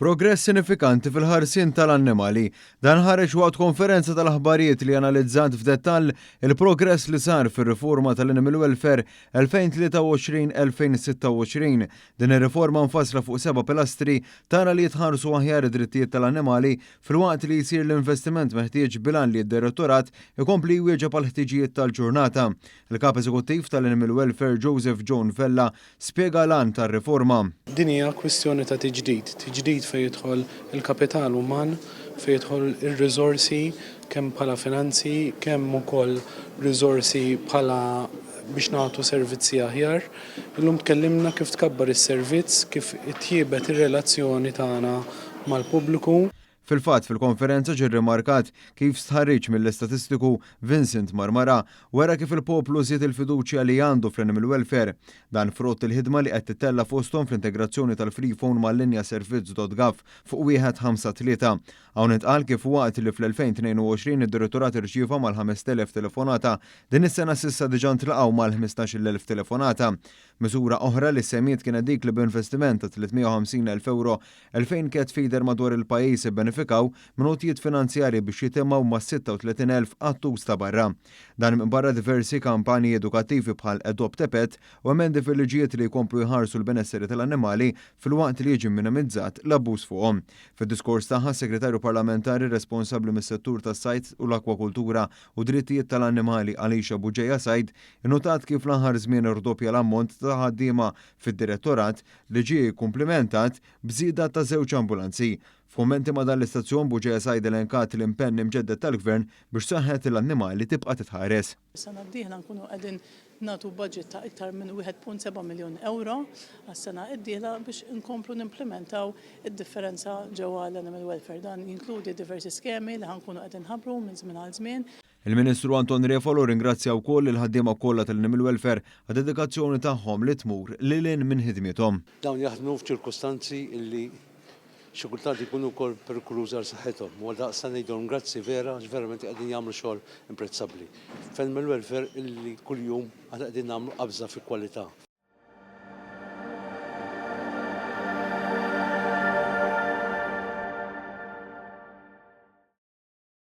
Progress sinifikanti fil-ħarsien tal-annimali. Dan ħareġ waqt konferenza tal-aħbarijiet li analizzat f'dettall il-progress li sar fir-riforma tal-Animal Welfare 2023-2026. Din ir-riforma nfassla fuq 7 pilastri tara li jitħarsu aħjar id-drittijiet tal-annimali fil-waqt li jsir l-investiment meħtieġ bilan li d-direttorat ikompli jwieġeb għal ħtiġijiet tal-ġurnata. Il-kap eżekuttiv tal-Animal Welfare Joseph John Vella spjega l-għan tar-riforma. Din hija kwistjoni ta' tiġdid fejn jidħol il-kapital uman, fejn jidħol ir-riżorsi kemm bħala finanzi, kemm ukoll riżorsi bħala biex nagħtu servizzi aħjar. Illum tkellimna kif tkabbar is-servizz, kif tjiebet ir-relazzjoni tagħna mal-pubbliku. Fil-fatt fil-konferenza ġie rrimarkat kif stħarriġ mill-istatistiku Vincent Marmara wara kif il-poplu żied il-fiduċja li għandu fl-Animal Welfare. Dan frott il-ħidma li qed titella fosthom fl-integrazzjoni tal-free phone mal-linja servizz.gov fuq 153. Hawn intqal kif waqt li fl-2022 id-direttorat irċieva mal-5,000 telefonata, din is-sena s'issa diġà ntlaqgħu mal-15,000 telefonata. Miżura oħra li semmiet kienet dik li b'investiment ta' 350,000 euro 2000 cat feeder madwar il-pajjiż ibbenefikaw minn għotjiet finanzjarji biex jitimgħu ma' 36,000 attuż ta' barra. Dan minn barra diversi kampanji edukattivi bħal Adopt a Pet u emendi fil-liġijiet li jkomplu jħarsu l-benesseri tal-annimali fil-waqt li jiġi minimizzat l-abbuż fuqhom. Fid-diskors tagħha segretarju parlamentari responsabbli mis-settur tas-sajd u l-akwakultura u drittijiet tal-annimali Alicia Buġejja Sajd innotat kif l-aħħar żmien irdoppja l-ammont ta' ħaddiema fid-direttorat li ġie komplementat b'żieda ta' żewġ ambulanzi. F'mumenti ma' dan l-istazzjon Buġejja Sajd elenkat l-impenn imġedded tal-Gvern biex saħħet l-annimali tibqa' titħares. Is-sena d-dieħla nkunu qegħdin nagħtu budget ta' iktar minn 1.7 miljun euro għas-sena d-dieħla biex inkomplu nimplementaw id-differenza ġewwa l-Animal Welfare. Dan jinkludi diversi skemi li ħankunu qegħdin nħabbru minn żmien għal żmien. Il-Ministru Anton Refolo ringrazzja wkoll il-ħaddiema kollha tal-Animal Welfare għad-dedikazzjoni tagħhom li tmur lil hinn minn ħidmithom. Dawn jaħdmu f'ċirkostanzi illi xi kultant ikunu wkoll perikolużi għal saħħithom. U għaldaqstant ngħidulhom grazzi vera għax verament qegħdin jagħmlu xogħol imprezzabbli. F'Animal Welfare illi kuljum qegħdin nagħmlu qabża fi kwalità.